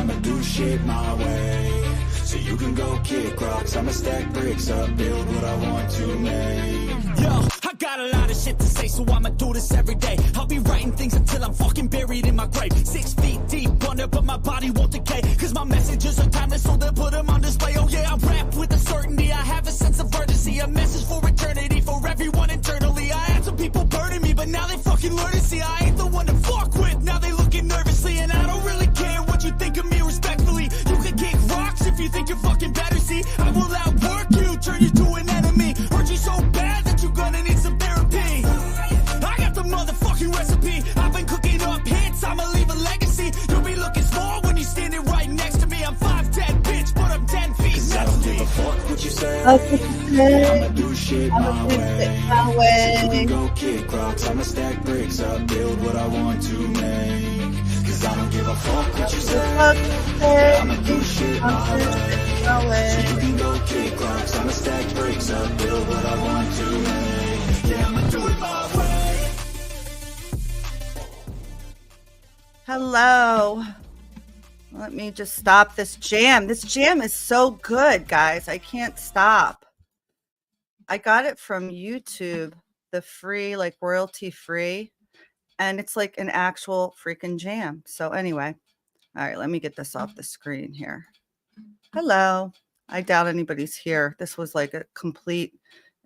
I'ma do shit my way. So you can go kick rocks, I'ma stack bricks up, build what I want to make. Yo, I got a lot of shit to say, so I'ma do this every day. I'll be writing things until I'm fucking buried in my grave. 6 feet deep under, but my body won't decay. Cause my messages are timeless, so they'll put them on display. Oh yeah, I rap with a certainty, I have a sense of urgency. A message for eternity, for everyone internally. I had some people burning me, but now they fucking learn to see I ain't the one to fuck with. Now they looking nervously, and I don't really care what you think of me respectfully. You can kick rocks if you think you're fucking better, see. I will outwork you, turn you to an enemy. Hurt you so bad that you're gonna need some therapy. I got the motherfucking recipe. I've been cooking up hits, I'ma leave a legacy. You'll be looking small when you're standing right next to me. I'm 5'10", bitch, but I'm 10 feet. Cause I don't give a fuck what you say. I'ma do shit my way. So you can go kick rocks, I'ma stack bricks up, build what I want to make. Cause I don't give a fuck what you say. I'ma do shit my way. So you can go kick rocks, I'ma stack bricks up, build what I want to make. Yeah, I'ma do it my way. Hello. Let me just stop this jam. This jam is so good, guys. I can't stop. I got it from YouTube, the free, like royalty free. And it's like an actual freaking jam. So anyway, all right, let me get this off the screen here. Hello. I doubt anybody's here. This was like a complete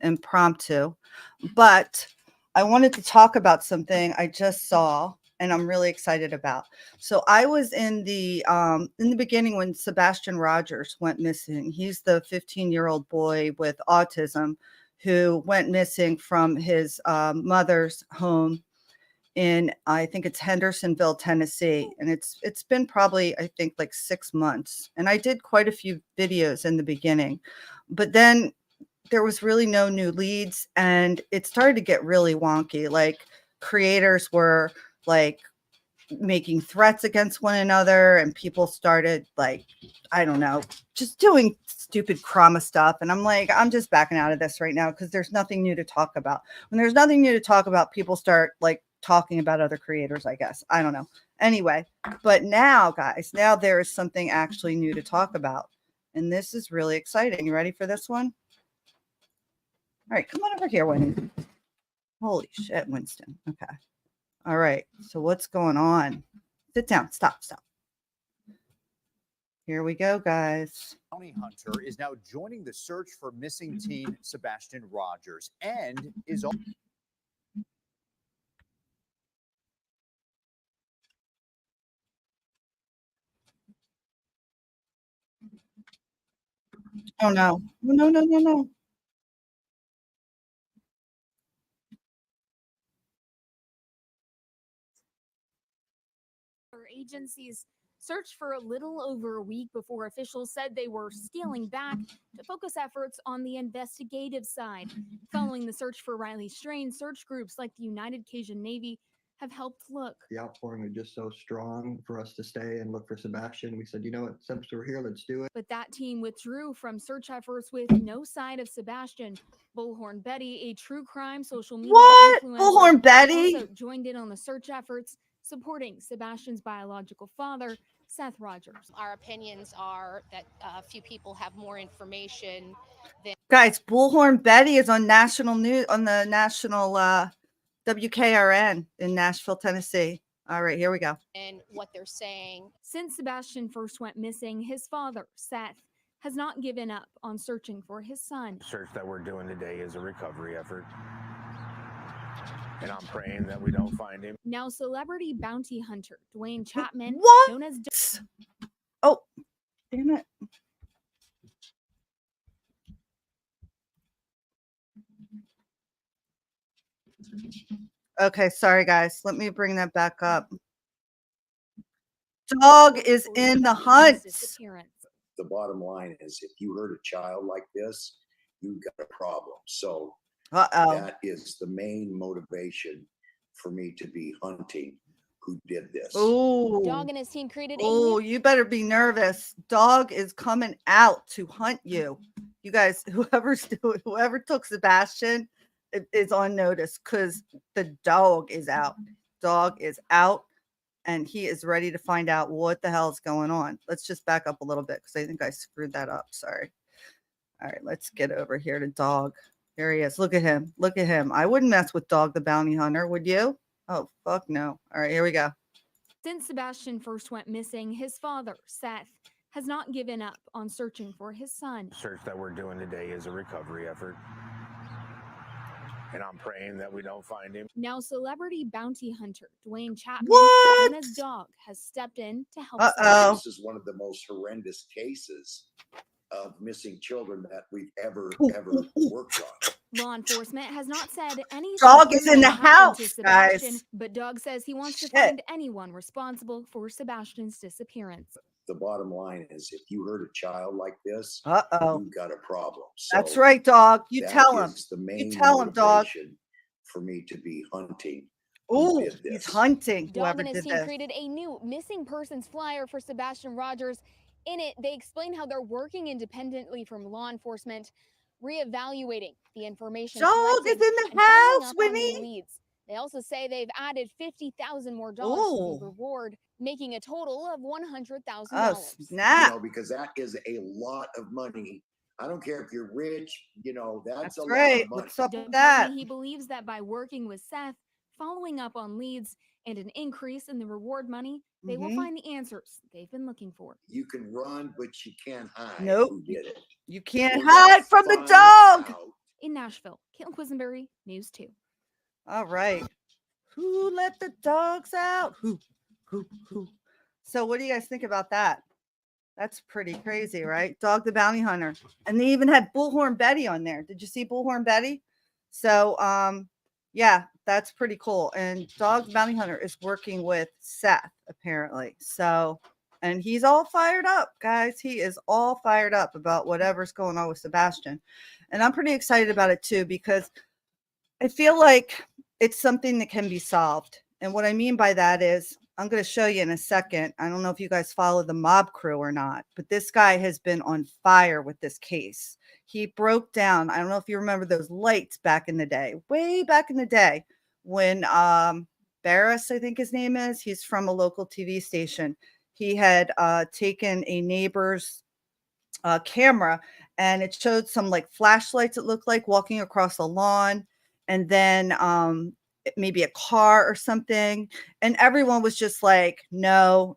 impromptu, but I wanted to talk about something I just saw and I'm really excited about. So I was in the beginning when Sebastian Rogers went missing. He's the 15-year-old boy with autism who went missing from his mother's home in, I think it's Hendersonville, Tennessee. And it's been probably, I think, like 6 months. And I did quite a few videos in the beginning, but then there was really no new leads and it started to get really wonky. Like creators were like making threats against one another and people started like, I don't know, just doing stupid trauma stuff. And I'm like, I'm just backing out of this right now because there's nothing new to talk about. When there's nothing new to talk about, people start like talking about other creators, I guess. I don't know. Anyway, but now, guys, now there is something actually new to talk about. And this is really exciting. You ready for this one? All right, come on over here, Winston. Holy shit, Winston. Okay. All right. So what's going on? Sit down. Stop. Here we go, guys. County hunter is now joining the search for missing teen Sebastian Rogers and is also Oh, no. No. Agencies searched for a little over a week before officials said they were scaling back to focus efforts on the investigative side. Following the search for Riley Strain, search groups like the United Cajun Navy have helped look. The outpouring was just so strong for us to stay and look for Sebastian. We said, you know what, since we're here, let's do it. But that team withdrew from search efforts with no sign of Sebastian. Bullhorn Betty, a true crime social media influencer, Bullhorn Betty also joined in on the search efforts, supporting Sebastian's biological father, Seth Rogers. Our opinions are that few people have more information than. Guys, Bullhorn Betty is on national news, on the national WKRN in Nashville, Tennessee. All right, here we go. And what they're saying. Since Sebastian first went missing, his father, Seth, has not given up on searching for his son. The search that we're doing today is a recovery effort. And I'm praying that we don't find him. Now, celebrity bounty hunter Dwayne Chapman, what? known as Oh, damn it. Okay, sorry, guys. Let me bring that back up. Dog is in the hunt. The bottom line is if you hurt a child like this, you've got a problem. So that is the main motivation for me to be hunting who did this. Oh, Dog and his team created. Oh, you better be nervous. Dog is coming out to hunt you. You guys, whoever took Sebastian is on notice because the dog is out. Dog is out and he is ready to find out what the hell is going on. Let's just back up a little bit because I think I screwed that up. Sorry. All right, let's get over here to Dog. Here he is. Look at him. Look at him. I wouldn't mess with Dog the bounty hunter, would you? Oh, fuck no. All right, here we go. Since Sebastian first went missing, his father, Seth, has not given up on searching for his son. The search that we're doing today is a recovery effort. And I'm praying that we don't find him. Now, celebrity bounty hunter Dwayne Chapman What? and his Dog has stepped in to help. Uh-oh. This is one of the most horrendous cases of missing children that we've ever worked on. Law enforcement has not said anything. Dog is in the house, guys. But Dog says he wants to find anyone responsible for Sebastian's disappearance. The bottom line is, if you hurt a child like this, uh-oh, you've got a problem. So that's right, Dog. You tell him. The main you tell him, Dog. For me to be hunting. Oh, he's hunting. Dog and his team created a new missing persons flyer for Sebastian Rogers. In it, they explain how they're working independently from law enforcement, reevaluating the information. Dog is in the house, Winnie. Leads. They also say they've added $50,000 more to the reward, making a total of $100,000. Oh, snap. You know, because that is a lot of money. I don't care if you're rich, you know, that's a lot of money. What's up with that? He believes that by working with Seth, following up on leads, and an increase in the reward money, they will find the answers they've been looking for. You can run, but you can't hide. Nope. Who did it? You can't hide from the dog. In Nashville, Caitlin Quisenberry, News 2. All right. Who let the dogs out? Who? So what do you guys think about that? That's pretty crazy, right? Dog the bounty hunter. And they even had Bullhorn Betty on there. Did you see Bullhorn Betty? So, yeah, that's pretty cool. And Dog the bounty hunter is working with Seth, apparently. So, and he's all fired up, guys. He is all fired up about whatever's going on with Sebastian. And I'm pretty excited about it, too, because I feel like it's something that can be solved. And what I mean by that is, I'm going to show you in a second. I don't know if you guys follow the mob crew or not, but this guy has been on fire with this case. He broke down. I don't know if you remember those lights back in the day, way back in the day when Barris, I think his name is, he's from a local TV station. He had taken a neighbor's camera and it showed some like flashlights, it looked like, walking across a lawn. And then maybe a car or something. And everyone was just like, no,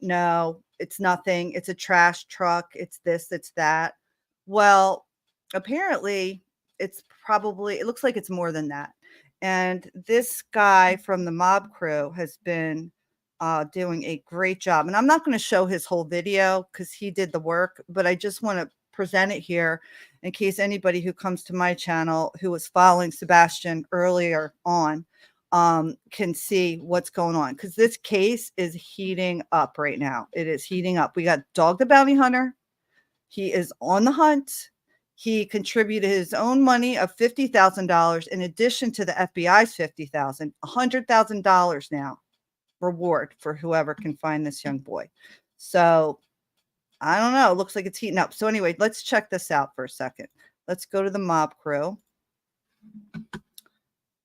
it's nothing. It's a trash truck. It's this, it's that. Well, apparently it looks like it's more than that. And this guy from the mob crew has been doing a great job. And I'm not going to show his whole video because he did the work, but I just want to present it here in case anybody who comes to my channel who was following Sebastian earlier on can see what's going on, because this case is heating up right now. It is heating up. We got Dog the bounty hunter. He is on the hunt. He contributed his own money of $50,000 in addition to the FBI's $50,000, $100,000 now reward for whoever can find this young boy. So I don't know. It looks like it's heating up. So anyway, let's check this out for a second. Let's go to the mob crew.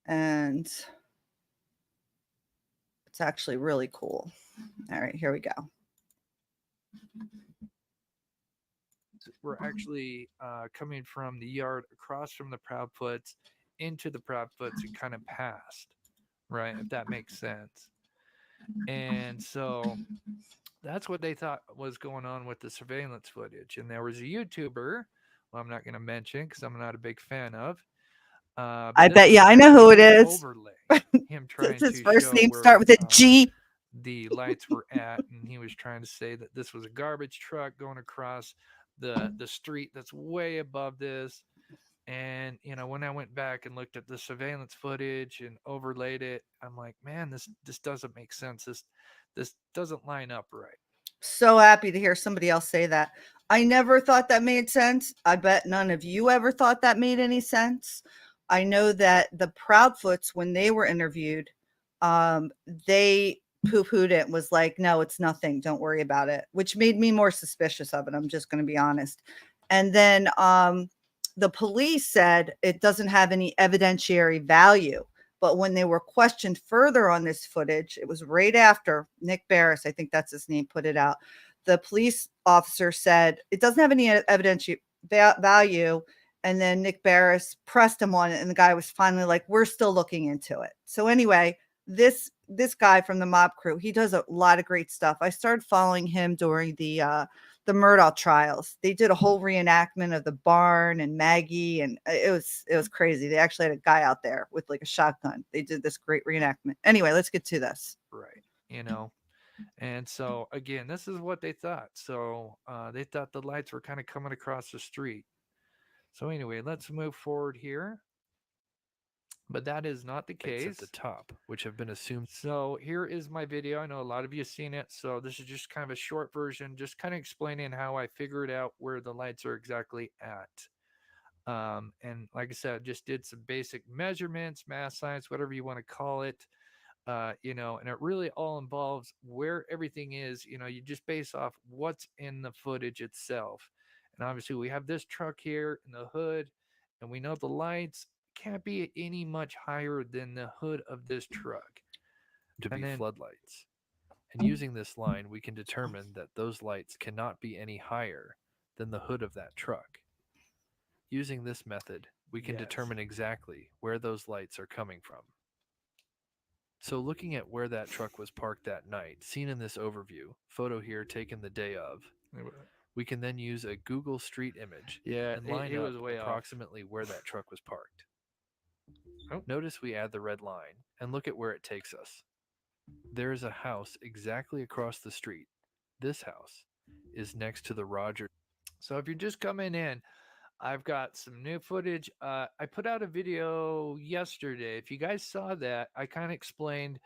And it's actually really cool. All right, here we go. We're actually coming from the yard across from the Proudfoots into the Proudfoots and kind of past, right? If that makes sense. And so that's what they thought was going on with the surveillance footage. And there was a YouTuber, well, I'm not going to mention because I'm not a big fan of. I bet, yeah, I know who it is. Him trying his to first show name where, start with a G. The lights were at, and he was trying to say that this was a garbage truck going across the street that's way above this. And you know, when I went back and looked at the surveillance footage and overlaid it, I'm like, man, this doesn't make sense. This doesn't line up right. So happy to hear somebody else say that. I never thought that made sense. I bet none of you ever thought that made any sense. I know that the Proudfoots, when they were interviewed, they poo-pooed it, was like, no, it's nothing. Don't worry about it, which made me more suspicious of it. I'm just going to be honest. And then the police said it doesn't have any evidentiary value. But when they were questioned further on this footage, it was right after Nick Barris, I think that's his name, put it out. The police officer said it doesn't have any evidence value. And then Nick Barris pressed him on it. And the guy was finally like, we're still looking into it. So anyway, this guy from the mob crew, he does a lot of great stuff. I started following him during the Murdaugh trials. They did a whole reenactment of the barn and Maggie, and it was crazy. They actually had a guy out there with like a shotgun. They did this great reenactment. Anyway, let's get to this. Right. You know, and so again, this is what they thought. So they thought the lights were kind of coming across the street. So anyway, let's move forward here. But that is not the case. At the top, which have been assumed. So here is my video. I know a lot of you have seen it. So this is just kind of a short version, just kind of explaining how I figured out where the lights are exactly at. And like I said, I just did some basic measurements, math science, whatever you want to call it. You know, and it really all involves where everything is. You know, you just base off what's in the footage itself. And obviously we have this truck here in the hood, and we know the lights can't be any much higher than the hood of this truck to be floodlights. And using this line, we can determine that those lights cannot be any higher than the hood of that truck. Using this method, we can determine exactly where those lights are coming from. So looking at where that truck was parked that night, seen in this overview, photo here taken the day of, we can then use a Google Street image and line up approximately where that truck was parked. Notice we add the red line and look at where it takes us. There is a house exactly across the street. This house is next to the Rogers. So if you're just coming in, I've got some new footage. I put out a video yesterday. If you guys saw that, I kind of explained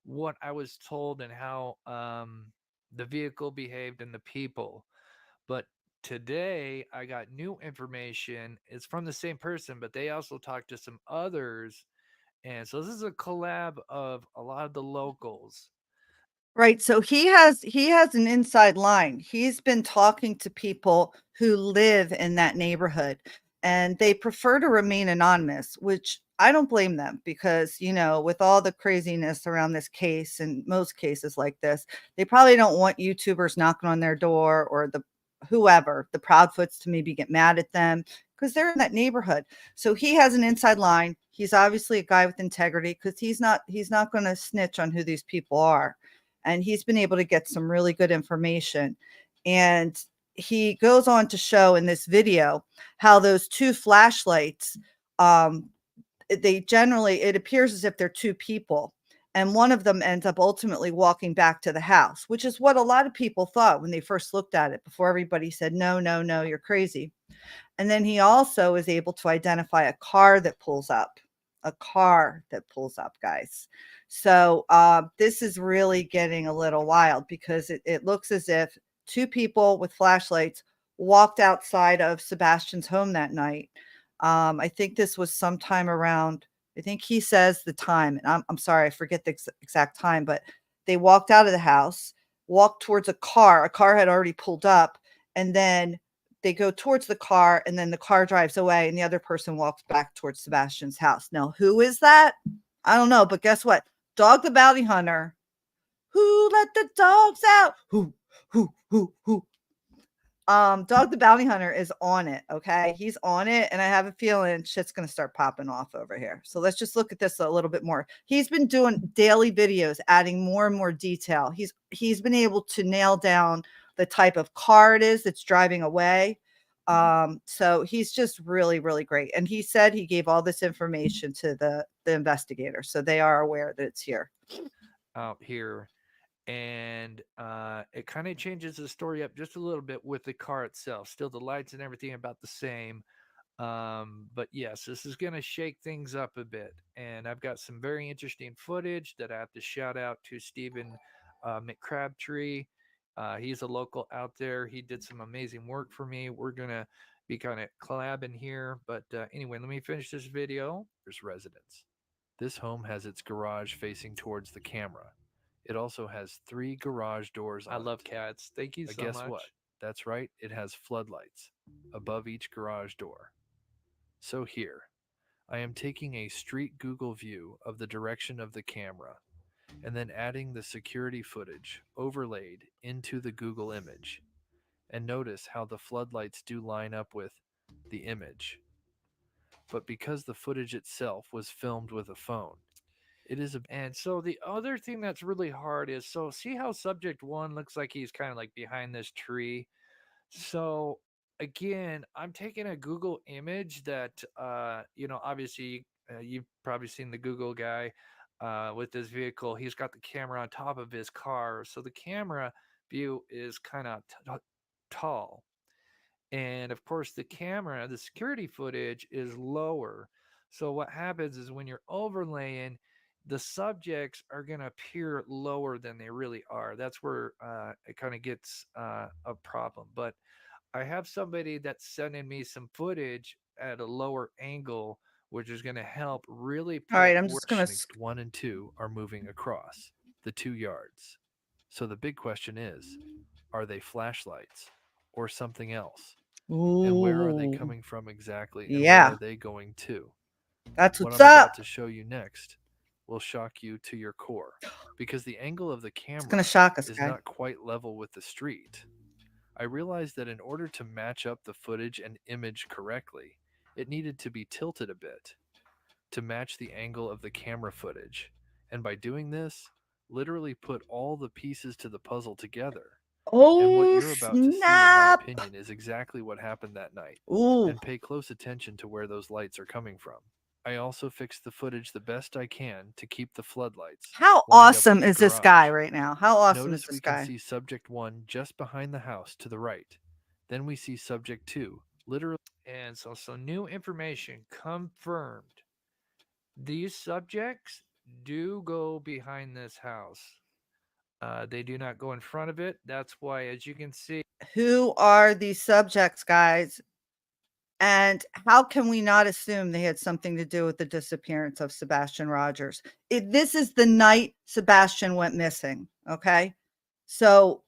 what I was told and how the vehicle behaved and the people. But today I got new information. It's from the same person, but they also talked to some others. And so this is a collab of a lot of the locals. Right. So he has an inside line. He's been talking to people who live in that neighborhood, and they prefer to remain anonymous, which I don't blame them, because, you know, with all the craziness around this case and most cases like this, they probably don't want YouTubers knocking on their door, or the Proudfoots, to maybe get mad at them because they're in that neighborhood. So he has an inside line. He's obviously a guy with integrity, because he's not going to snitch on who these people are. And he's been able to get some really good information. And he goes on to show in this video how those two flashlights, it appears as if they're two people. And one of them ends up ultimately walking back to the house, which is what a lot of people thought when they first looked at it, before everybody said, no, you're crazy. And then he also is able to identify a car that pulls up, guys. So this is really getting a little wild, because it looks as if two people with flashlights walked outside of Sebastian's home that night. I think this was sometime around, I think he says the time, and I'm sorry, I forget the exact time, but they walked out of the house, walked towards a car. A car had already pulled up, and then they go towards the car, and then the car drives away, and the other person walks back towards Sebastian's house. Now, who is that? I don't know, but guess what? Dog the bounty hunter. Who let the dogs out? Who? Dog the bounty hunter is on it. Okay, he's on it, and I have a feeling shit's gonna start popping off over here. So let's just look at this a little bit more. He's been doing daily videos, adding more and more detail. He's been able to nail down the type of car it is that's driving away. So he's just really, really great. And he said he gave all this information to the investigator, so they are aware that it's here. Out here. And it kind of changes the story up just a little bit with the car itself. Still, the lights and everything about the same. But yes, this is going to shake things up a bit. And I've got some very interesting footage that I have to shout out to Stephen McCrabtree. He's a local out there. He did some amazing work for me. We're going to be kind of collabing here. But anyway, let me finish this video. There's residence. This home has its garage facing towards the camera. It also has 3 garage doors on I love cats. Thank you so much. Guess what? That's right. It has floodlights above each garage door. So here, I am taking a street Google view of the direction of the camera and then adding the security footage overlaid into the Google image. And notice how the floodlights do line up with the image. But because the footage itself was filmed with a phone, it is a... And so the other thing that's really hard is, so see how subject one looks like he's kind of like behind this tree. So again, I'm taking a Google image that, obviously you've probably seen the Google guy with this vehicle. He's got the camera on top of his car. So the camera view is kind of tall. And of course, the security footage is lower. So what happens is when you're overlaying, the subjects are going to appear lower than they really are. That's where it kind of gets a problem. But I have somebody that's sending me some footage at a lower angle, which is going to help really put All right, I'm just going to... Subject 1 and 2 are moving across the 2 yards. So the big question is, are they flashlights or something else? And where are they coming from exactly? And where are they going to? That's what what's I'm up. about to show you next will shock you to your core, because the angle of the camera It's gonna shock us, is guy. not quite level with the street. I realized that in order to match up the footage and image correctly, it needed to be tilted a bit to match the angle of the camera footage. And by doing this, literally put all the pieces to the puzzle together. And what you're about to see, in my opinion, is exactly what happened that night. Ooh. And pay close attention to where those lights are coming from. I also fixed the footage the best I can to keep the floodlights. How awesome is this guy right now? How awesome Notice is this we guy? can see subject 1 just behind the house to the right. Then we see subject 2 literally. And so new information confirmed. These subjects do go behind this house. They do not go in front of it. That's why, as you can see. Who are these subjects, guys? And how can we not assume they had something to do with the disappearance of Sebastian Rogers? This is the night Sebastian went missing, okay? So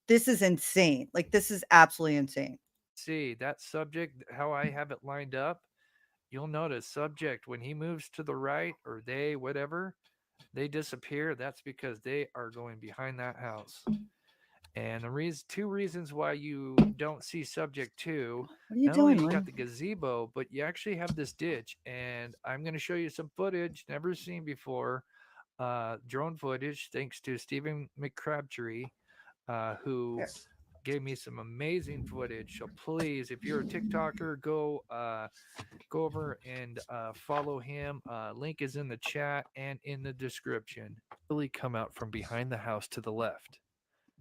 this is insane. Like, this is absolutely insane. See, that subject, how I have it lined up, you'll notice subject, when he moves to the right, or they, whatever, they disappear. That's because they are going behind that house. And the two reasons why you don't see subject 2, not only you got the gazebo, but you actually have this ditch. And I'm going to show you some footage never seen before, drone footage, thanks to Stephen McCrabtree, who gave me some amazing footage. So please, if you're a TikToker, go over and follow him. Link is in the chat and in the description. Really come out from behind the house to the left.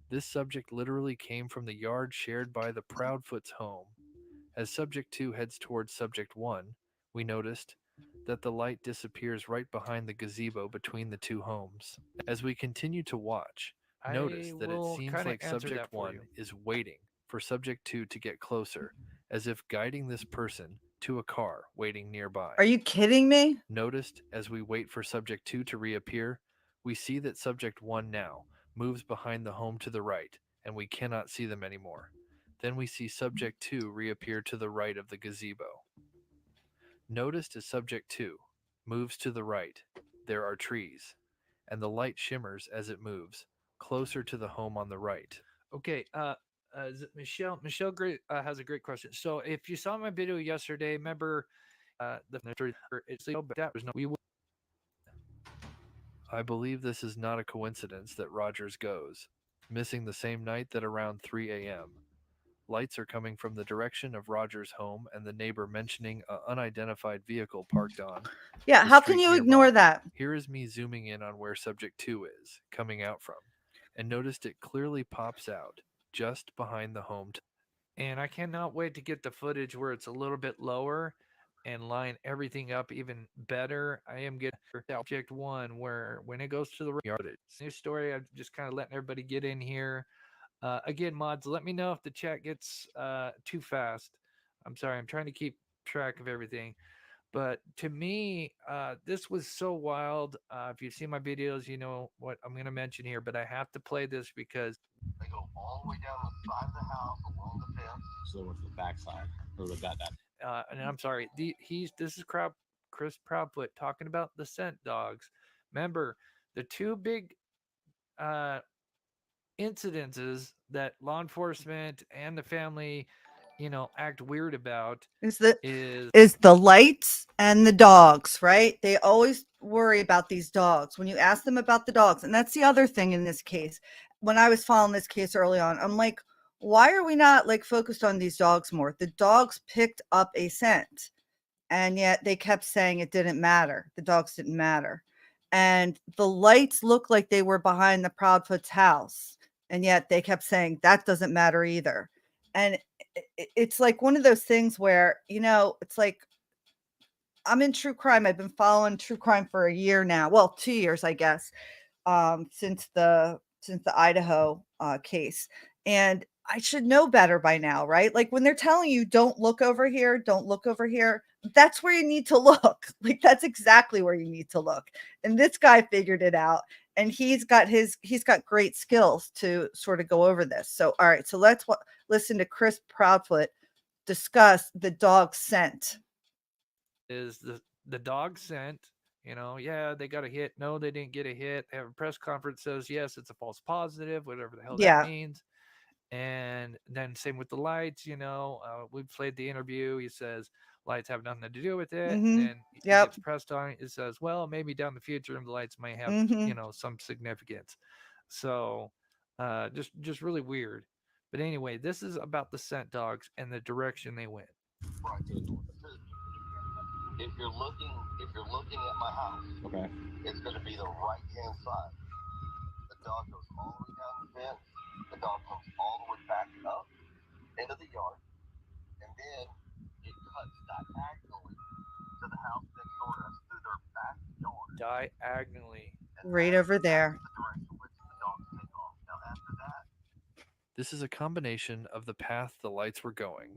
This subject literally came from the yard shared by the Proudfoot's home. As subject 2 heads towards subject 1, we noticed that the light disappears right behind the gazebo between the 2 homes. As we continue to watch, notice that it seems like subject 1 is waiting for subject 2 to get closer, as if guiding this person to a car waiting nearby. Are you kidding me? Noticed as we wait for subject 2 to reappear, we see that subject 1 now moves behind the home to the right, and we cannot see them anymore. Then we see subject 2 reappear to the right of the gazebo. Noticed as subject 2 moves to the right, there are trees, and the light shimmers as it moves closer to the home on the right. Okay, Michelle has a great question. So if you saw my video yesterday, remember I believe this is not a coincidence that Rogers goes missing the same night that around 3 a.m. Lights are coming from the direction of Rogers' home, and the neighbor mentioning an unidentified vehicle parked on. Yeah, how can you ignore that? Here is me zooming in on where subject 2 is coming out from, and noticed it clearly pops out just behind the home. And I cannot wait to get the footage where it's a little bit lower and line everything up even better. I am getting subject 1 where when it goes to the yard, new story. I'm just kind of letting everybody get in here. Again, mods, let me know if the chat gets too fast. I'm sorry, I'm trying to keep track of everything. But to me, this was so wild. If you've seen my videos, you know what I'm going to mention here, but I have to play this because they go all the way down the side of the house along the fence. So they went to the backside, or the that. And I'm sorry, this is Chris Proudfoot talking about the scent dogs. Remember, the two big incidences that law enforcement and the family, act weird about is the lights and the dogs, right? They always worry about these dogs when you ask them about the dogs. And that's the other thing in this case. When I was following this case early on, I'm like, why are we not like focused on these dogs more? The dogs picked up a scent, and yet they kept saying it didn't matter. The dogs didn't matter. And the lights looked like they were behind the Proudfoot's house, and yet they kept saying that doesn't matter either. And it's like one of those things where, it's like, I'm in true crime. I've been following true crime for a year now. Well, 2 years, I guess, since the Idaho case. And I should know better by now, right? Like when they're telling you, don't look over here, don't look over here. That's where you need to look. Like that's exactly where you need to look. And this guy figured it out. And he's got great skills to sort of go over this. So, all right. So let's listen to Chris Proudfoot discuss the dog scent. Is the dog scent, yeah, they got a hit. No, they didn't get a hit. They have a press conference, says, yes, it's a false positive, whatever the hell that means. And then same with the lights, we played the interview. He says lights have nothing to do with it. And then he gets pressed on it. It says, well, maybe down the future the lights may have, some significance. So just really weird. But anyway, this is about the scent dogs and the direction they went. If you're looking at my house, okay, it's going to be the right-hand side. The dog goes all the way down the fence. The dog comes all the way back up into the yard, and then it cuts diagonally to the house next door to us through their backyard. Diagonally. Right over there. The direction which the dogs take off. Now after that, this is a combination of the path the lights were going,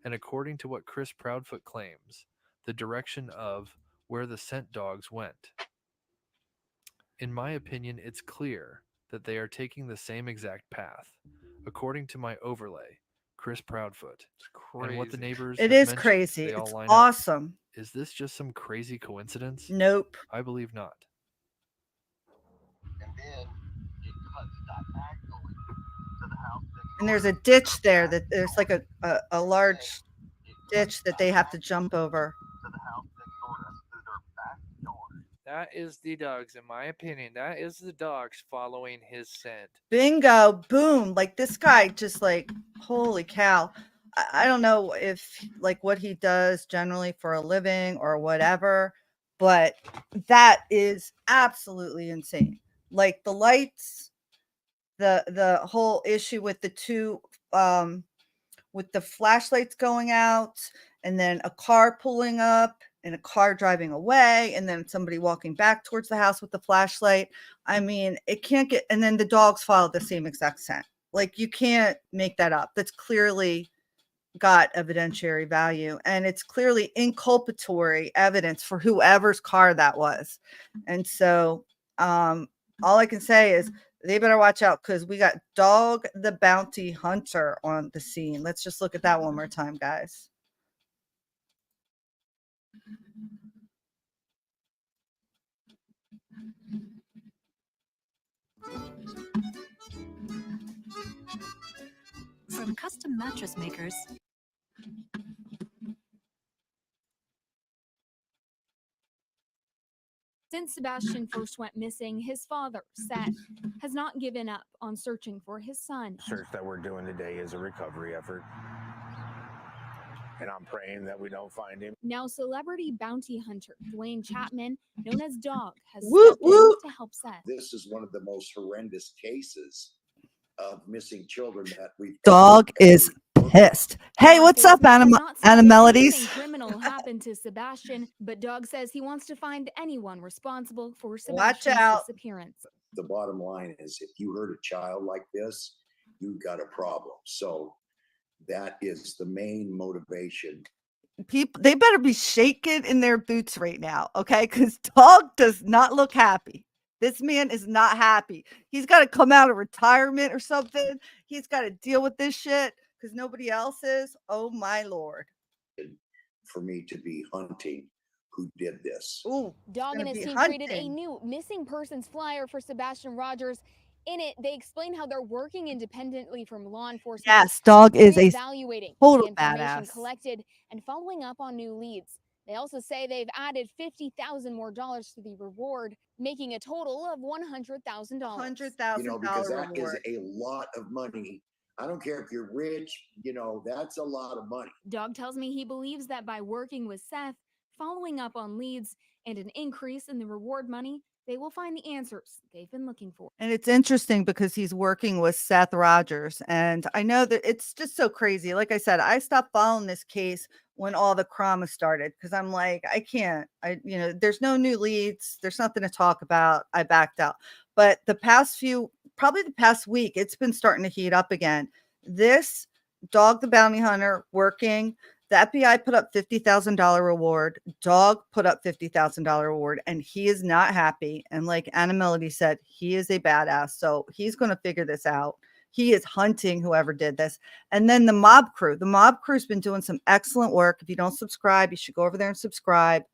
and according to what Chris Proudfoot claims, the direction of where the scent dogs went. In my opinion, it's clear that they are taking the same exact path, according to my overlay, Chris Proudfoot. It's crazy. And what the neighbors it have is mentioned, crazy. they all It's line awesome. Up. Is this just some crazy coincidence? Nope. I believe not. And then it cuts diagonally to the house next door. And there's a ditch there that there's like a large ditch that they have to jump over. To the house next door to us through their backyard. That is the dogs, in my opinion. That is the dogs following his scent. Bingo, boom. Like this guy just like, holy cow. I don't know if like what he does generally for a living or whatever, but that is absolutely insane. Like the lights, the whole issue with the two, with the flashlights going out and then a car pulling up and a car driving away and then somebody walking back towards the house with the flashlight. I mean, it can't get, and then the dogs followed the same exact scent. Like you can't make that up. That's clearly got evidentiary value and it's clearly inculpatory evidence for whoever's car that was. And so all I can say is they better watch out because we got Dog the Bounty Hunter on the scene. Let's just look at that one more time, guys. From custom mattress makers. Since Sebastian first went missing, his father, Seth, has not given up on searching for his son. The search that we're doing today is a recovery effort. And I'm praying that we don't find him. Now, celebrity bounty hunter Dwayne Chapman, known as Dog, has Woo, stepped in woo. to help Seth. This is one of the most horrendous cases of missing children that we've. Dog is pissed. Hey, what's up, Anna Melodies? Criminal happened to Sebastian, but Dog says he wants to find anyone responsible for Watch Sebastian's out. disappearance. The bottom line is, if you hurt a child like this, you've got a problem. So that is the main motivation. People, they better be shaking in their boots right now, okay? Because Dog does not look happy. This man is not happy. He's got to come out of retirement or something. He's got to deal with this shit because nobody else is. Oh, my Lord. For me to be hunting who did this. Ooh, Dog and his team created a new missing persons flyer for Sebastian Rogers. In it, they explain how they're working independently from law enforcement. Yes, Dog is a evaluating total the information badass. collected and following up on new leads. They also say they've added $50,000 more to the reward, making a total of $100,000. $100,000 because that reward. is a lot of money. I don't care if you're rich, that's a lot of money. Dog tells me he believes that by working with Seth, following up on leads, and an increase in the reward money, they will find the answers they've been looking for. And it's interesting because he's working with Seth Rogers. And I know that it's just so crazy. Like I said, I stopped following this case when all the drama started because I'm like, I can't, there's no new leads. There's nothing to talk about. I backed out. But probably the past week, it's been starting to heat up again. This Dog the Bounty Hunter working. The FBI put up $50,000 reward. Dog put up $50,000 reward, and he is not happy. And like Anna Melody said, he is a badass. So he's going to figure this out. He is hunting whoever did this. And then the mob crew. The mob crew's been doing some excellent work. If you don't subscribe, you should go over there and subscribe.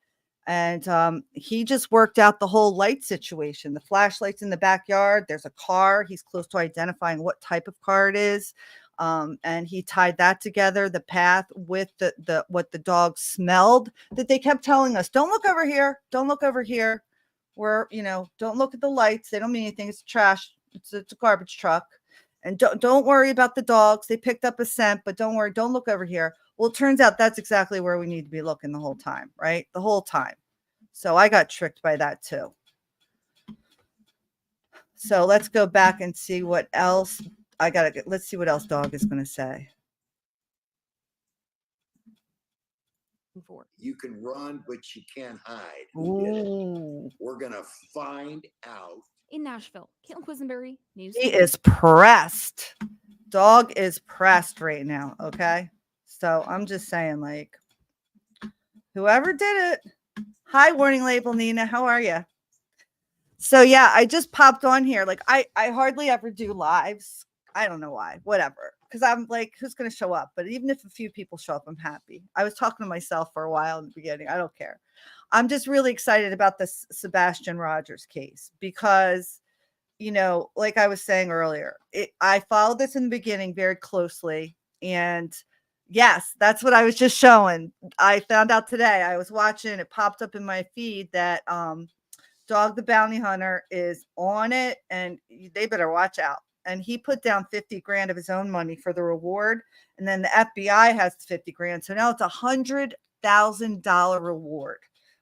And he just worked out the whole light situation. The flashlights in the backyard. There's a car. He's close to identifying what type of car it is. And he tied that together, the path with the what the dog smelled, that they kept telling us, don't look over here. Don't look over here. Don't look at the lights. They don't mean anything. It's trash. It's a garbage truck. And don't worry about the dogs. They picked up a scent, but don't worry. Don't look over here. Well, it turns out that's exactly where we need to be looking the whole time, right? The whole time. So I got tricked by that too. So let's go back and see what else. Let's see what else Dog is going to say. You can run, but you can't hide. Ooh. We're going to find out. In Nashville, Caitlin Quisenberry, News. He is pressed. Dog is pressed right now. Okay. So I'm just saying, like, whoever did it. Hi, Warning Label Nina. How are you? So yeah, I just popped on here. Like I hardly ever do lives. I don't know why, whatever. Because I'm like, who's going to show up? But even if a few people show up, I'm happy. I was talking to myself for a while in the beginning. I don't care. I'm just really excited about this Sebastian Rogers case because, like I was saying earlier, I followed this in the beginning very closely. And yes, that's what I was just showing. I found out today. I was watching, it popped up in my feed that Dog the Bounty Hunter is on it and they better watch out. And he put down 50 grand of his own money for the reward. And then the FBI has 50 grand. So now it's $100,000 reward.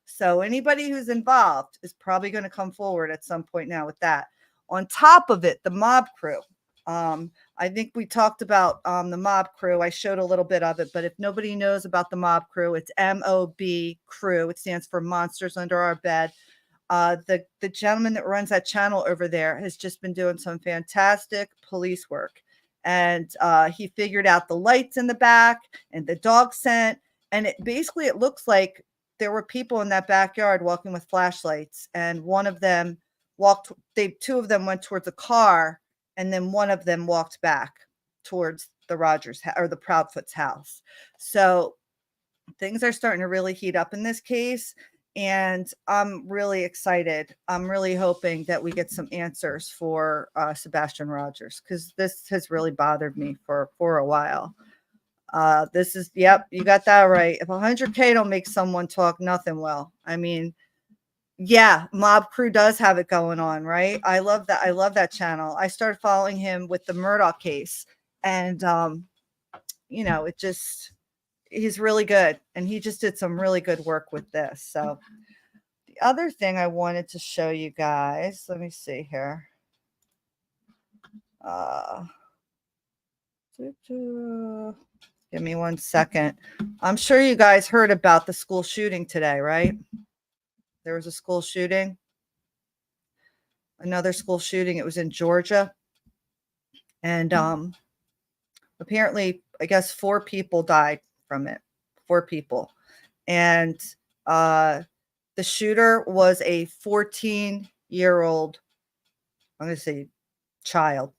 So anybody who's involved is probably going to come forward at some point now with that. On top of it, the mob crew. I think we talked about the mob crew. I showed a little bit of it, but if nobody knows about the mob crew, it's MOB crew. It stands for Monsters Under Our Bed. The gentleman that runs that channel over there has just been doing some fantastic police work. And he figured out the lights in the back and the dog scent. And it looks like there were people in that backyard walking with flashlights. And one of them two of them went towards a car. And then one of them walked back towards the Rogers or the Proudfoot's house. So things are starting to really heat up in this case. And I'm really excited. I'm really hoping that we get some answers for Sebastian Rogers because this has really bothered me for a while. Yep, you got that right. If 100K don't make someone talk, nothing will. I mean, yeah, Mob Crew does have it going on, right? I love that. I love that channel. I started following him with the Murdoch case, and he's really good, and he just did some really good work with this. So the other thing I wanted to show you guys, let me see here. Give me 1 second. I'm sure you guys heard about the school shooting today, right? There was a school shooting. Another school shooting. It was in Georgia. And apparently, I guess 4 people died from it. 4 people. And the shooter was a 14-year-old, I'm going to say child.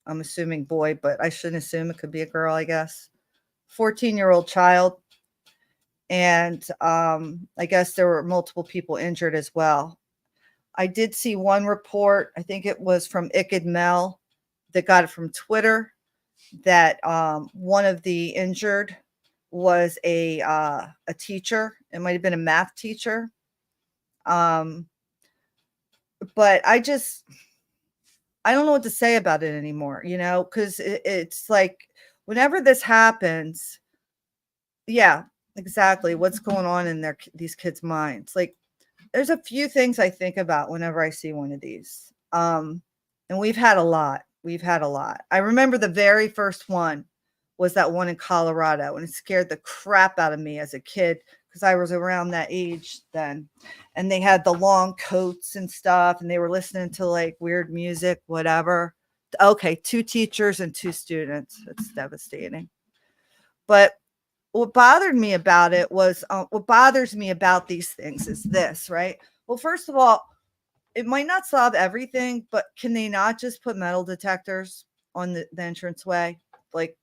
I'm assuming boy, but I shouldn't assume. It could be a girl, I guess. 14-year-old child. And I guess there were multiple people injured as well. I did see one report, I think it was from Iked Mel, that got it from Twitter, that one of the injured was a teacher. It might have been a math teacher. But I don't know what to say about it anymore, because it's like whenever this happens, yeah, exactly. What's going on in these kids' minds? Like, there's a few things I think about whenever I see one of these. And we've had a lot. I remember the very first one was that one in Colorado, and it scared the crap out of me as a kid because I was around that age then. And they had the long coats and stuff, and they were listening to like weird music, whatever. Okay, 2 teachers and 2 students. It's devastating. But what bothered me about it was what bothers me about these things is this, right? Well, first of all, it might not solve everything, but can they not just put metal detectors on the entranceway? Like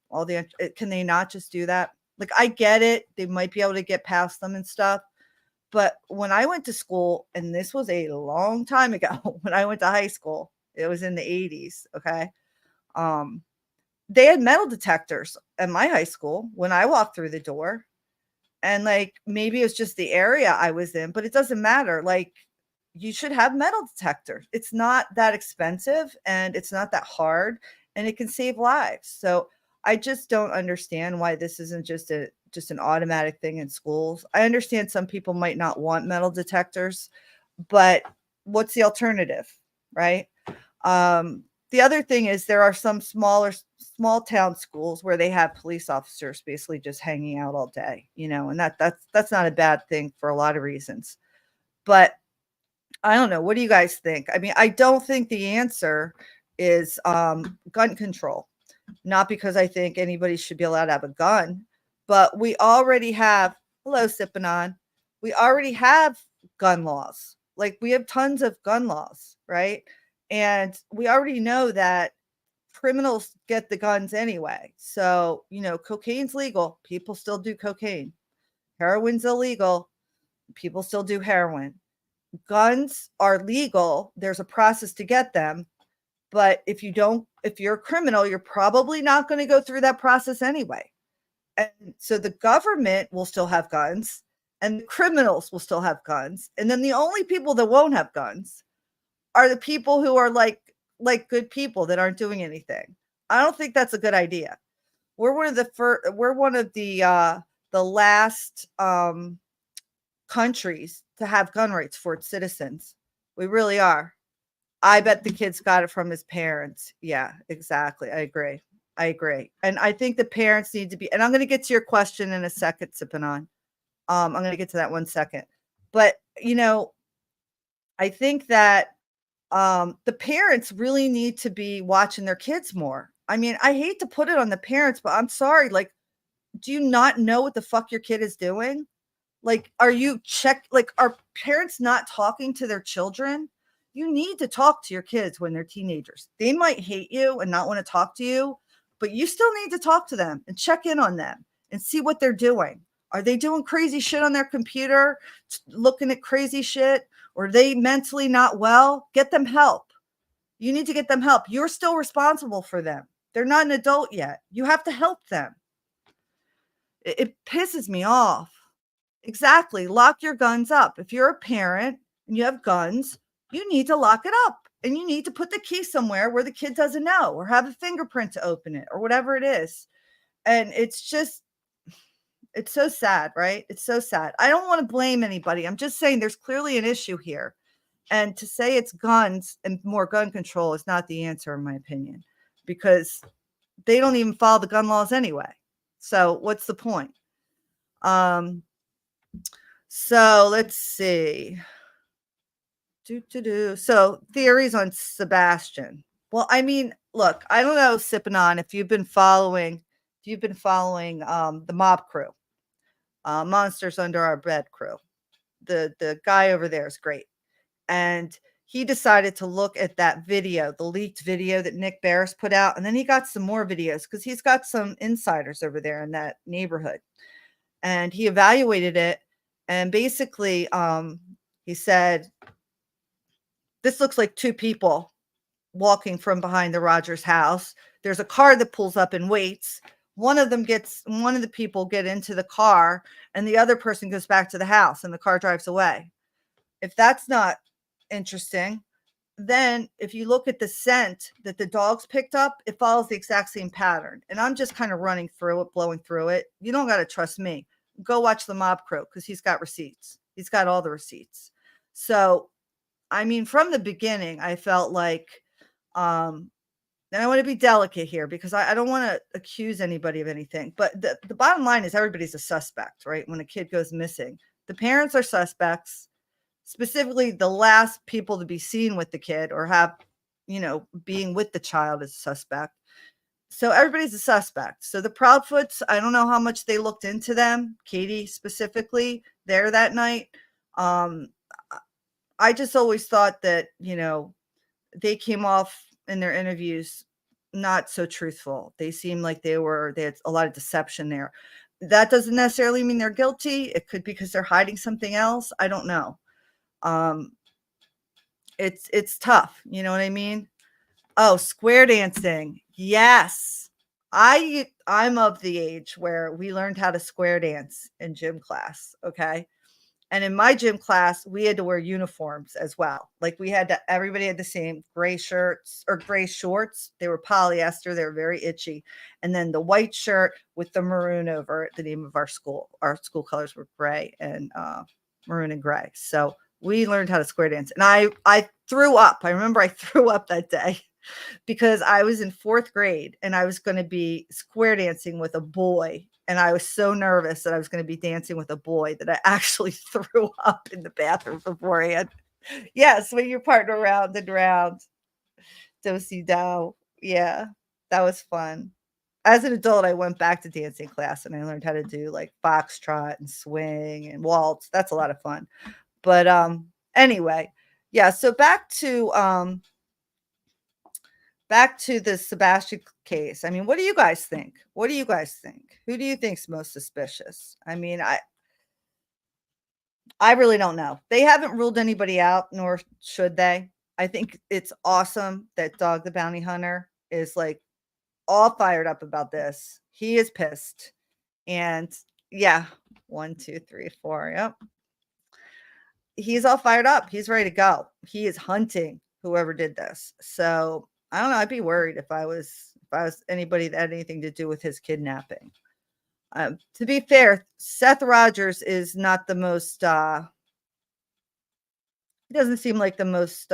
can they not just do that? Like, I get it. They might be able to get past them and stuff. But when I went to school, and this was a long time ago, when I went to high school, it was in the 80s. Okay. They had metal detectors at my high school when I walked through the door, and like, maybe it's just the area I was in, but it doesn't matter. Like, you should have metal detectors. It's not that expensive and it's not that hard, and it can save lives. So I just don't understand why this isn't just an automatic thing in schools. I understand some people might not want metal detectors, but what's the alternative, right? The other thing is there are some small town schools where they have police officers basically just hanging out all day, and that's not a bad thing for a lot of reasons. But I don't know. What do you guys think? I mean, I don't think the answer is gun control. Not because I think anybody should be allowed to have a gun, but we already have, hello, sipping on. We already have gun laws. Like, we have tons of gun laws, right? And we already know that criminals get the guns anyway. So, cocaine's legal. People still do cocaine. Heroin's illegal. People still do heroin. Guns are legal. There's a process to get them. But if you're a criminal, you're probably not going to go through that process anyway. And so the government will still have guns, and the criminals will still have guns. And then the only people that won't have guns are the people who are like good people that aren't doing anything. I don't think that's a good idea. We're one of the last countries to have gun rights for its citizens. We really are. I bet the kid's got it from his parents. Yeah, exactly. I agree. And I think the parents need to be, and I'm going to get to your question in a second, sipping on. I'm going to get to that 1 second. But, I think that the parents really need to be watching their kids more. I mean, I hate to put it on the parents, but I'm sorry. Like, do you not know what the fuck your kid is doing? Like, are parents not talking to their children? You need to talk to your kids when they're teenagers. They might hate you and not want to talk to you, but you still need to talk to them and check in on them and see what they're doing. Are they doing crazy shit on their computer, looking at crazy shit? Or are they mentally not well? Get them help. You need to get them help. You're still responsible for them. They're not an adult yet. You have to help them. It pisses me off. Exactly. Lock your guns up. If you're a parent and you have guns, you need to lock it up, and you need to put the key somewhere where the kid doesn't know, or have a fingerprint to open it, or whatever it is. And it's so sad, right? It's so sad. I don't want to blame anybody. I'm just saying there's clearly an issue here. And to say it's guns and more gun control is not the answer, in my opinion, because they don't even follow the gun laws anyway. So what's the point? So let's see. So theories on Sebastian. Well, I mean, look, I don't know, sipping on, if you've been following the mob crew, Monsters Under Our Bed crew. The guy over there is great. And he decided to look at that video, the leaked video that Nick Barris put out. And then he got some more videos because he's got some insiders over there in that neighborhood. and he evaluated it. And basically, he said, this looks like two people walking from behind the Rogers house. There's a car that pulls up and waits. One of the people get into the car, and the other person goes back to the house, and the car drives away. If that's not interesting, then if you look at the scent that the dogs picked up, it follows the exact same pattern. And I'm just kind of running through it, blowing through it. You don't got to trust me. Go watch the Mob Crow, because he's got receipts. He's got all the receipts. So, I mean, from the beginning, I felt like, and I want to be delicate here because I don't want to accuse anybody of anything. But the bottom line is everybody's a suspect, right? When a kid goes missing, the parents are suspects. Specifically, the last people to be seen with the kid or have, being with the child is a suspect. So everybody's a suspect. So the Proudfoots, I don't know how much they looked into them. Katie specifically there that night. I just always thought that, they came off in their interviews not so truthful. They seemed like they had a lot of deception there. That doesn't necessarily mean they're guilty. It could be because they're hiding something else. I don't know. It's tough. You know what I mean? Oh, square dancing. Yes. I'm of the age where we learned how to square dance in gym class. Okay. And in my gym class, we had to wear uniforms as well. Like everybody had the same gray shirts or gray shorts. They were polyester. They were very itchy. And then the white shirt with the maroon over it. The name of our school colors were gray and maroon and gray. So we learned how to square dance. And I threw up. I remember I threw up that day because I was in 4th grade and I was going to be square dancing with a boy. And I was so nervous that I was going to be dancing with a boy that I actually threw up in the bathroom beforehand. Yeah, swing your partner around and around. Do-si-do. Yeah, that was fun. As an adult, I went back to dancing class and I learned how to do like foxtrot and swing and waltz. That's a lot of fun. But anyway, yeah, so back to the Sebastian case. I mean, what do you guys think? What do you guys think? Who do you think's most suspicious? I mean, I really don't know. They haven't ruled anybody out, nor should they. I think it's awesome that Dog the Bounty Hunter is like all fired up about this. He is pissed. And yeah, 1, 2, 3, 4. Yep. He's all fired up. He's ready to go. He is hunting whoever did this. So I don't know. I'd be worried if I was anybody that had anything to do with his kidnapping. To be fair, Seth Rogers is not the most, he doesn't seem like the most,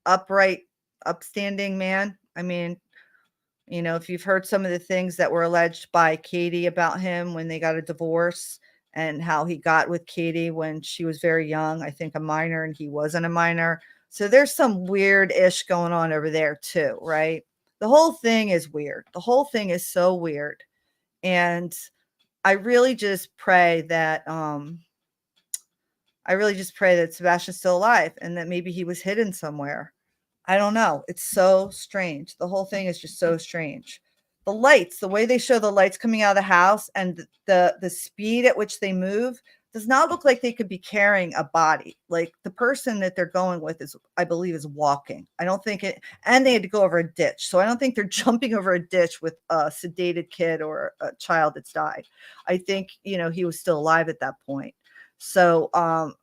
upright, upstanding man. I mean, if you've heard some of the things that were alleged by Katie about him when they got a divorce and how he got with Katie when she was very young, I think a minor, and he wasn't a minor. So there's some weird-ish going on over there too, right? The whole thing is weird. The whole thing is so weird. And I really just pray that Sebastian's still alive and that maybe he was hidden somewhere. I don't know. It's so strange. The whole thing is just so strange. The lights, the way they show the lights coming out of the house and the speed at which they move does not look like they could be carrying a body. Like the person that they're going with I believe is walking. I don't think and they had to go over a ditch. So I don't think they're jumping over a ditch with a sedated kid or a child that's died. I think, he was still alive at that point. So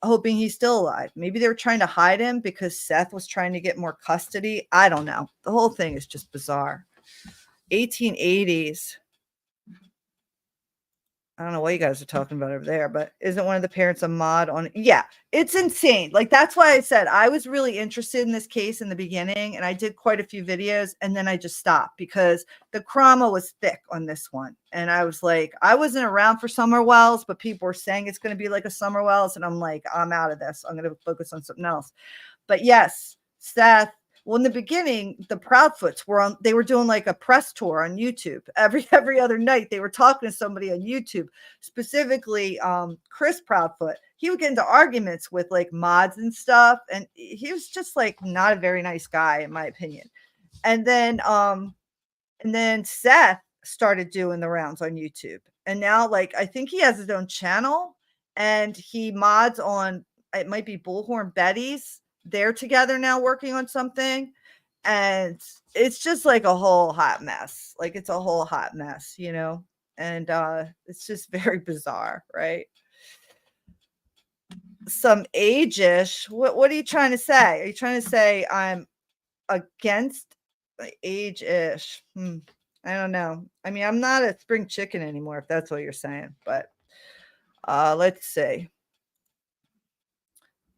hoping he's still alive. Maybe they were trying to hide him because Seth was trying to get more custody. I don't know. The whole thing is just bizarre. 1880s. I don't know what you guys are talking about over there, but isn't one of the parents a mod on? Yeah, it's insane. Like, that's why I said I was really interested in this case in the beginning, and I did quite a few videos, and then I just stopped because the drama was thick on this one. And I was like, I wasn't around for Summerwells, but people were saying it's going to be like a Summerwells, and I'm like, I'm out of this. I'm going to focus on something else. But yes, Seth. Well, in the beginning, the Proudfoots they were doing like a press tour on YouTube. Every other night they were talking to somebody on YouTube, specifically Chris Proudfoot. He would get into arguments with like mods and stuff. And he was just like not a very nice guy, in my opinion. And then Seth started doing the rounds on YouTube. And now, like, I think he has his own channel and he mods on, it might be Bullhorn Betty's. They're together now working on something. And it's just like a whole hot mess. Like, it's a whole hot mess, you know? And it's just very bizarre, right? Some age-ish. What are you trying to say? Are you trying to say I'm against age-ish? I don't know. I mean, I'm not a spring chicken anymore, if that's what you're saying. But let's see.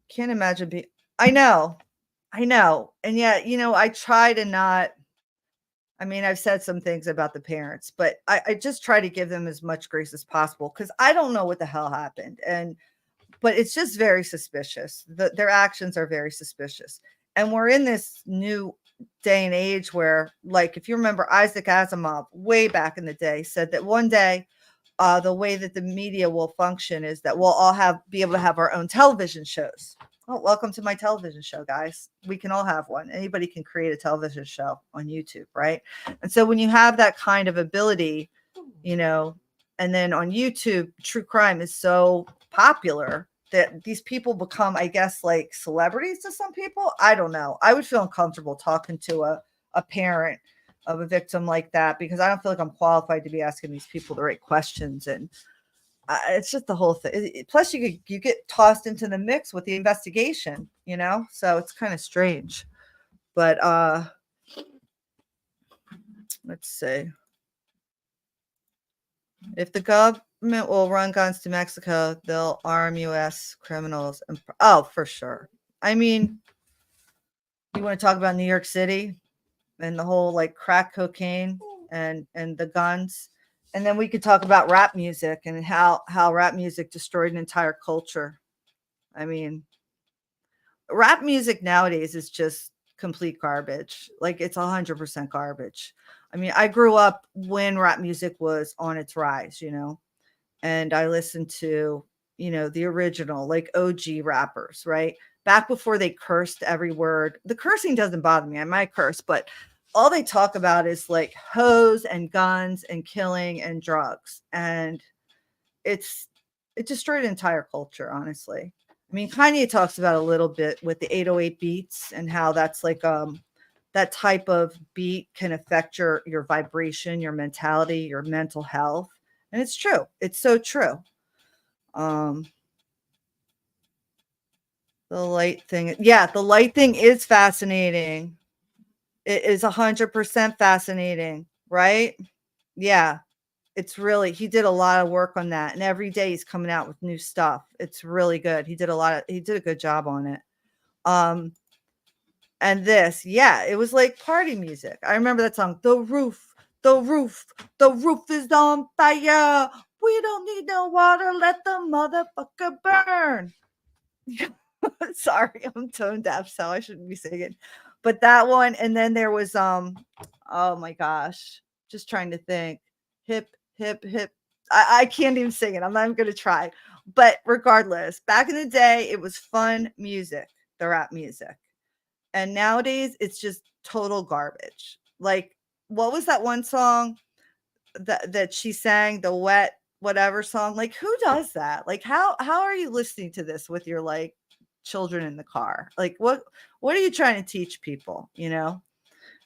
Can't imagine being. I know. And yet, you know, I try to not. I mean, I've said some things about the parents, but I just try to give them as much grace as possible because I don't know what the hell happened. But it's just very suspicious. Their actions are very suspicious. And we're in this new day and age where, like, if you remember, Isaac Asimov way back in the day said that one day the way that the media will function is that we'll all be able to have our own television shows. Oh, welcome to my television show, guys. We can all have one. Anybody can create a television show on YouTube, right? And so when you have that kind of ability, you know, and then on YouTube, true crime is so popular that these people become, I guess, like celebrities to some people. I don't know. I would feel uncomfortable talking to a parent of a victim like that because I don't feel like I'm qualified to be asking these people the right questions. And it's just the whole thing. Plus, you get tossed into the mix with the investigation, you know? So it's kind of strange. But let's see. If the government will run guns to Mexico, they'll arm U.S. criminals. Oh, for sure. I mean, you want to talk about New York City and the whole like crack cocaine and the guns. And then we could talk about rap music and how rap music destroyed an entire culture. I mean, rap music nowadays is just complete garbage. Like, it's 100% garbage. I mean, I grew up when rap music was on its rise, you know, and I listened to, you know, the original, like OG rappers, right? Back before they cursed every word. The cursing doesn't bother me. I might curse, but all they talk about is like hoes and guns and killing and drugs. And it destroyed an entire culture, honestly. I mean, Kanye talks about a little bit with the 808 beats and how that's like that type of beat can affect your vibration, your mentality, your mental health. And it's true. It's so true. The light thing. Yeah, the light thing is fascinating. It is 100% fascinating, right? Yeah. It's really, he did a lot of work on that. And every day he's coming out with new stuff. It's really good. He did a good job on it. And this, yeah, it was like party music. I remember that song, the roof is on fire. We don't need no water. Let the motherfucker burn. Sorry, I'm tone deaf, so I shouldn't be singing. But that one, and then there was oh my gosh, just trying to think. Hip. I can't even sing it. I'm not even gonna try. But regardless, back in the day, it was fun music, the rap music. And nowadays it's just total garbage. Like, what was that one song that she sang, the wet whatever song? Like, who does that? Like, how are you listening to this with your like children in the car? Like, what are you trying to teach people? You know,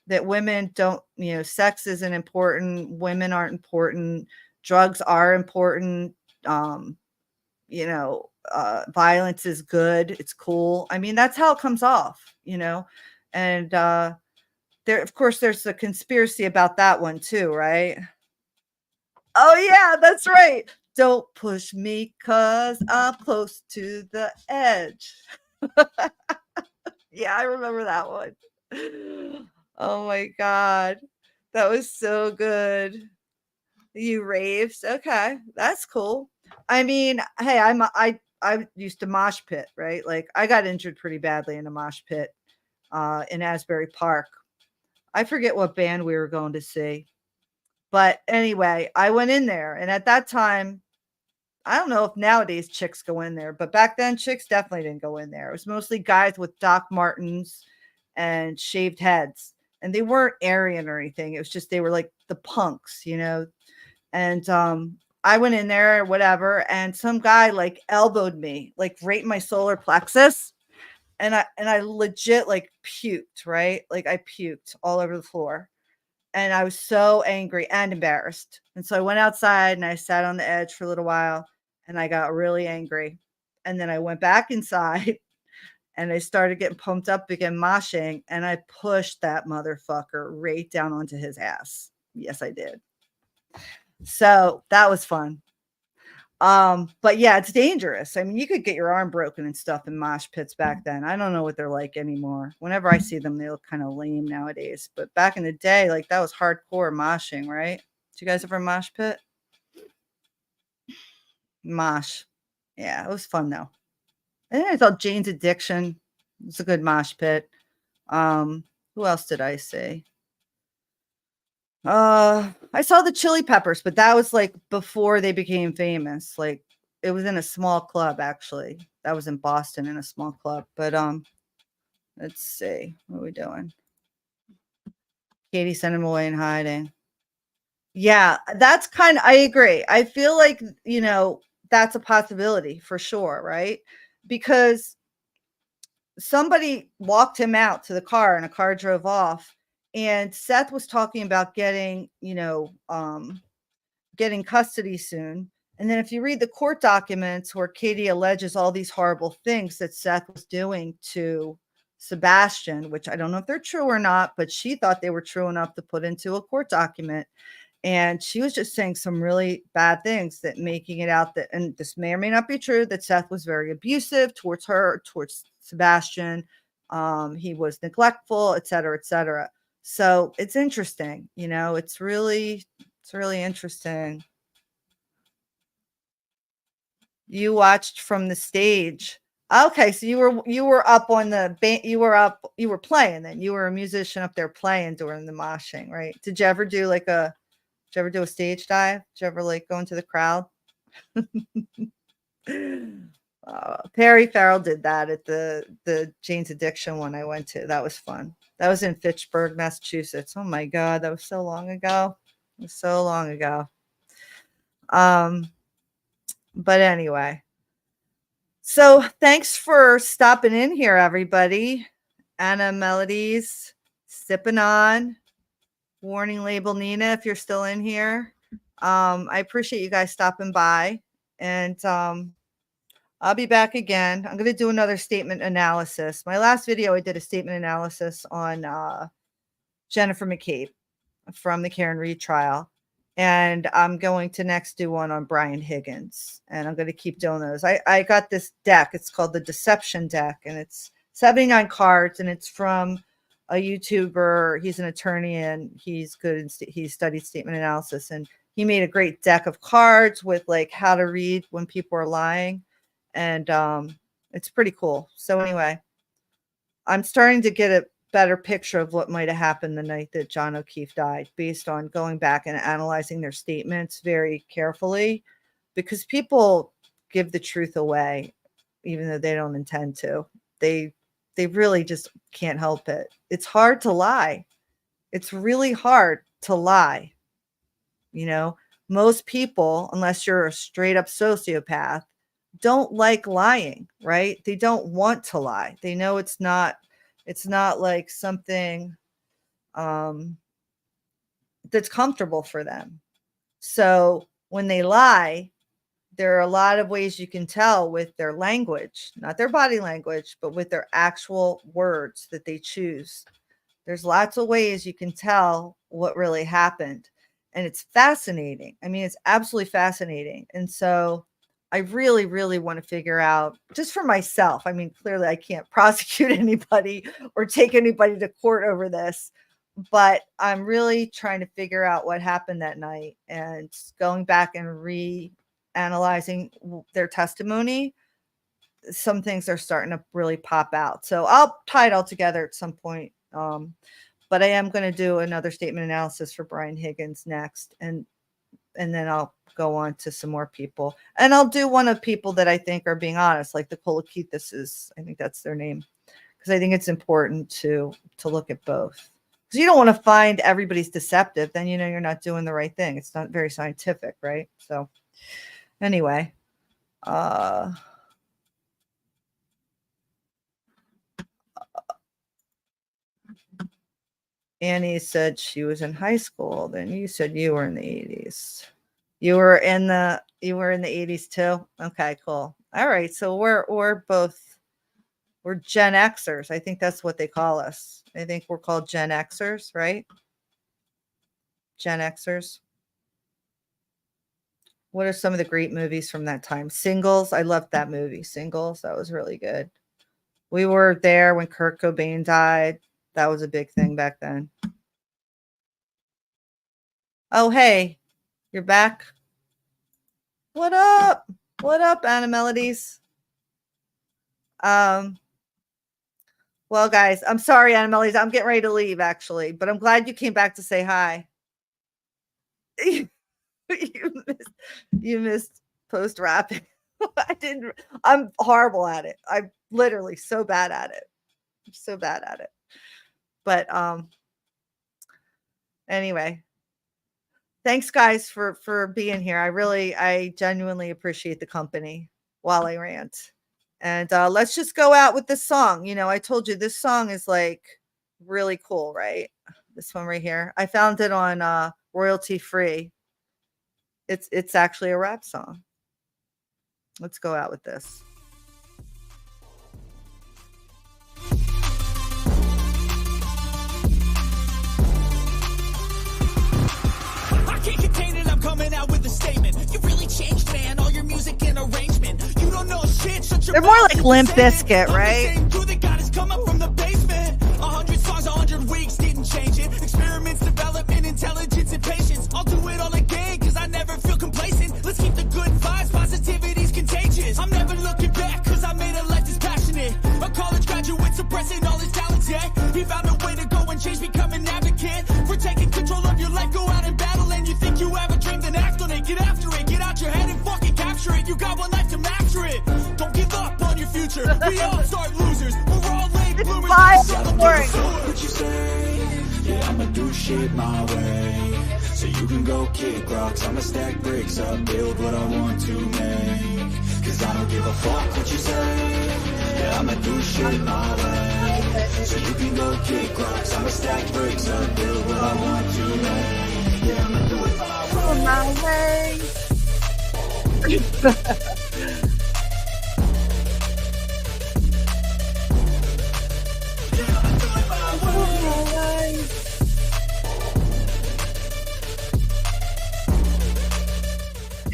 that women don't, you know, sex isn't important, women aren't important, drugs are important, you know, violence is good, it's cool. I mean, that's how it comes off, you know. And there, of course, there's the conspiracy about that one too, right? Oh yeah, that's right. Don't push me cause I'm close to the edge. Yeah, I remember that one. Oh my God. That was so good. You raves. Okay. That's cool. I mean, hey, I used to mosh pit, right? Like, I got injured pretty badly in a mosh pit in Asbury Park. I forget what band we were going to see. But anyway, I went in there, and at that time, I don't know if nowadays chicks go in there, but back then chicks definitely didn't go in there. It was mostly guys with Doc Martens and shaved heads. and they weren't Aryan or anything. It was just they were like the punks, you know. And I went in there, whatever, and some guy like elbowed me, like right in my solar plexus, and I legit like puked, right? Like I puked all over the floor, and I was so angry and embarrassed. And so I went outside and I sat on the edge for a little while, and I got really angry, and then I went back inside. And I started getting pumped up again, moshing, and I pushed that motherfucker right down onto his ass. Yes, I did. So that was fun. But yeah, it's dangerous. I mean, you could get your arm broken and stuff in mosh pits back then. I don't know what they're like anymore. Whenever I see them, they look kind of lame nowadays. But back in the day, like that was hardcore moshing, right? Did you guys ever mosh pit? Mosh. Yeah, it was fun though. And then I thought Jane's Addiction was a good mosh pit. Who else did I see? I saw the Chili Peppers, but that was like before they became famous. Like it was in a small club, actually. That was in Boston in a small club. But let's see. What are we doing? Katie sent him away in hiding. Yeah, that's kind of, I agree. I feel like, you know, that's a possibility for sure, right? Because somebody walked him out to the car and a car drove off, and Seth was talking about getting, you know, getting custody soon. And then if you read the court documents where Katie alleges all these horrible things that Seth was doing to Sebastian, which I don't know if they're true or not, but she thought they were true enough to put into a court document. And she was just saying some really bad things that making it out that, and this may or may not be true, that Seth was very abusive towards her, towards Sebastian. He was neglectful, et cetera, et cetera. So it's interesting, you know, it's really interesting. You watched from the stage. Okay, so you were up on the you were playing then. You were a musician up there playing during the moshing, right? Did you ever do a stage dive? Did you ever like go into the crowd? Perry Farrell did that at the Jane's Addiction one I went to. That was fun. That was in Fitchburg, Massachusetts. Oh my God, that was so long ago. It was so long ago. But anyway, so thanks for stopping in here, everybody. Anna Melodies, Sipping On, Warning Label Nina, if you're still in here. I appreciate you guys stopping by, and I'll be back again. I'm going to do another statement analysis. My last video, I did a statement analysis on Jennifer McCabe from the Karen Reed trial. And I'm going to next do one on Brian Higgins. And I'm going to keep doing those. I got this deck. It's called the Deception Deck. And it's 79 cards. And it's from a YouTuber. He's an attorney and he's good. He studied statement analysis. And he made a great deck of cards with like how to read when people are lying. And it's pretty cool. So anyway, I'm starting to get a better picture of what might have happened the night that John O'Keefe died, based on going back and analyzing their statements very carefully, because people give the truth away, even though they don't intend to. They really just can't help it. It's hard to lie. It's really hard to lie. You know, most people, unless you're a straight up sociopath, don't like lying, right? They don't want to lie. They know it's not like something that's comfortable for them. So when they lie, there are a lot of ways you can tell with their language, not their body language, but with their actual words that they choose. There's lots of ways you can tell what really happened. And it's fascinating. I mean, it's absolutely fascinating. And so I really, really want to figure out, just for myself. I mean, clearly I can't prosecute anybody or take anybody to court over this, but I'm really trying to figure out what happened that night and going back and reanalyzing their testimony. Some things are starting to really pop out. So I'll tie it all together at some point. But I am going to do another statement analysis for Brian Higgins next. And then I'll go on to some more people, and I'll do one of people that I think are being honest, like the Kolokithis, I think that's their name, because I think it's important to look at both. Because you don't want to find everybody's deceptive. Then you know you're not doing the right thing. It's not very scientific, right? So anyway, Annie said she was in high school. Then you said you were in the 80s. You were in the 80s too. Okay, cool. All right, so we're Gen Xers. I think that's what they call us. I think we're called Gen Xers, right? Gen Xers. What are some of the great movies from that time? Singles. I loved that movie. Singles. That was really good. We were there when Kurt Cobain died. That was a big thing back then. Oh, hey, you're back. What up? What up, Anna Melodies? Well, guys, I'm sorry, Anna Melodies. I'm getting ready to leave, actually, but I'm glad you came back to say hi. you missed post rapping. I'm horrible at it. I'm literally so bad at it. I'm so bad at it. But anyway, thanks guys for being here. I genuinely appreciate the company while I rant. And let's just go out with this song. You know, I told you this song is like really cool, right? This one right here. I found it on royalty free. It's actually a rap song. Let's go out with this. I can't contain it, I'm coming out with a statement. You really changed, man, all your music and arrangement. You don't know shit, shut your They're more like Limp Bizkit, right? You the God has come up from the basement. 100 songs, 100 weeks, didn't change it. Experiments, development, intelligence, and patience. I'll do it all again, cause I never feel complacent. Let's keep the good vibes, positivity's contagious. I'm never looking back, cause I made a life that's passionate. A college graduate suppressing all his talents, yeah. He found a way to go and change, become an advocate. For taking control of your life, go out and battle. And you think you have a dream, then act on it. Get after it, get out your head and fucking capture it. You got one life to master it. Don't give up on your future. We all start losers. We're all late bloomers. What you say? Yeah, I'ma do shit my way. So you can go kick rocks. I'ma stack bricks up, build what I want to make. Cause I don't give a fuck what you say. Yeah, I'ma do shit my way. So you can go kick rocks. I'ma stack bricks up, build what I want to make. Yeah, I'ma do it my way.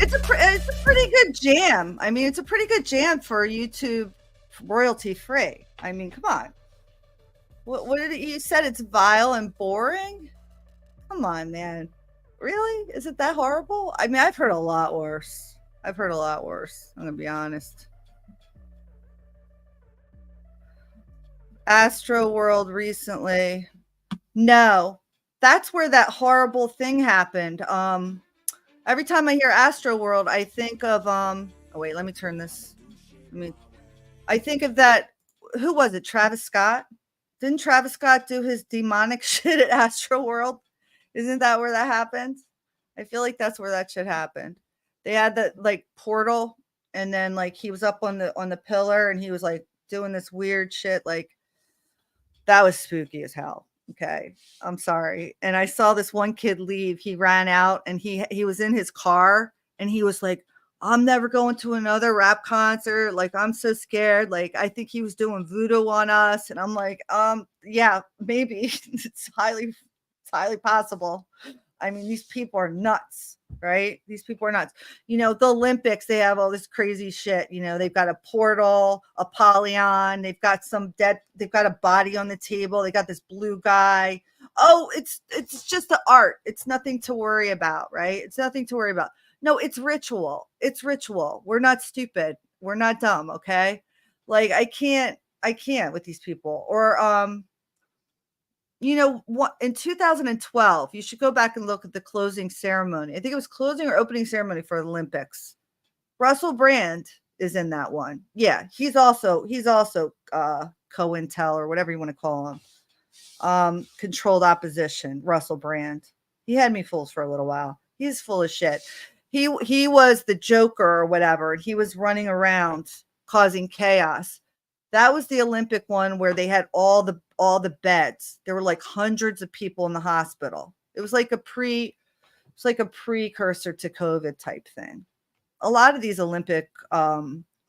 It's a pretty good jam. I mean, it's a pretty good jam for YouTube royalty free. I mean, come on. What did you said? It's vile and boring? Come on, man. Really? Is it that horrible? I mean, I've heard a lot worse. I'm gonna be honest. Astro World recently. No, that's where that horrible thing happened. Every time I hear Astro World, I think of oh wait, let me turn this. I think of that. Who was it? Travis Scott? Didn't Travis Scott do his demonic shit at Astro World? Isn't that where that happened? I feel like that's where that shit happened. They had that like portal, and then like he was up on the pillar, and he was like doing this weird shit. Like that was spooky as hell. Okay, I'm sorry. And I saw this one kid leave. He ran out, and he was in his car, and he was like, I'm never going to another rap concert. Like, I'm so scared. Like, I think he was doing voodoo on us. And I'm like, yeah, maybe. It's highly possible. I mean, these people are nuts, right? These people are nuts. You know, the Olympics, they have all this crazy shit. You know, they've got a portal, a Pollyon. They've got they've got a body on the table. They got this blue guy. Oh, it's just the art. It's nothing to worry about, right? It's nothing to worry about. No, it's ritual. It's ritual. We're not stupid. We're not dumb. Okay. Like I can't with these people. Or, you know what? In 2012, you should go back and look at the closing ceremony. I think it was closing or opening ceremony for the Olympics. Russell Brand is in that one. Yeah, he's also COINTEL or whatever you want to call him. controlled opposition, Russell Brand. He had me fooled for a little while. He's full of shit. He was the Joker or whatever, and he was running around causing chaos. That was the Olympic one where they had all the beds. There were like hundreds of people in the hospital. It was like a precursor to COVID type thing. A lot of these Olympic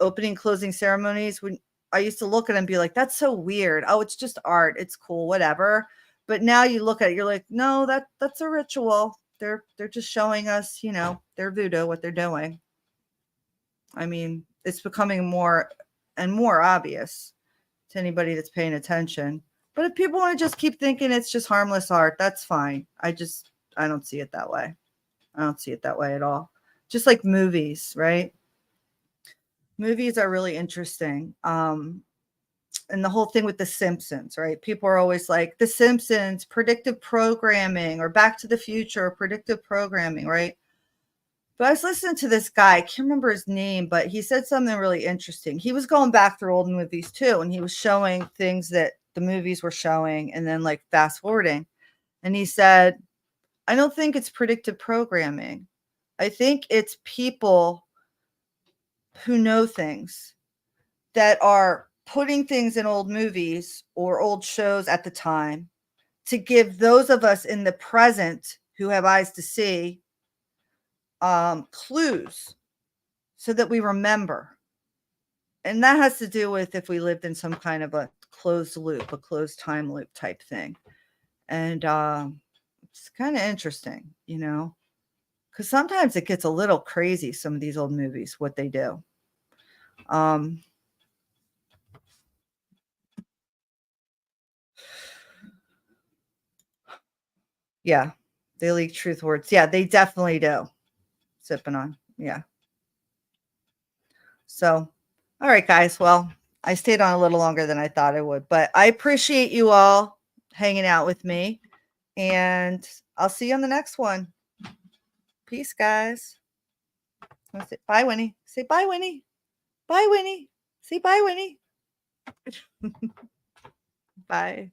opening, closing ceremonies, when I used to look at it and be like, that's so weird. Oh, it's just art. It's cool, whatever. But now you look at it, you're like, no, that's a ritual. They're just showing us, their voodoo, what they're doing. I mean, it's becoming more and more obvious to anybody that's paying attention. But if people want to just keep thinking it's just harmless art, that's fine. I don't see it that way. I don't see it that way at all. Just like movies, right? Movies are really interesting. And the whole thing with The Simpsons, right? People are always like, The Simpsons, predictive programming, or Back to the Future, predictive programming, right? But I was listening to this guy, I can't remember his name, but he said something really interesting. He was going back through old movies too, and he was showing things that the movies were showing and then like fast forwarding. And he said, I don't think it's predictive programming. I think it's people who know things that are putting things in old movies or old shows at the time to give those of us in the present who have eyes to see clues so that we remember. And that has to do with if we lived in some kind of a closed loop, a closed time loop type thing. And it's kind of interesting, because sometimes it gets a little crazy, some of these old movies, what they do. Yeah, they leak truth words. Yeah, they definitely do. Sipping on. Yeah. So, all right, guys. Well, I stayed on a little longer than I thought I would, but I appreciate you all hanging out with me, and I'll see you on the next one. Peace, guys. Say bye, Winnie. Say bye, Winnie. Bye, Winnie. Say bye, Winnie. Bye.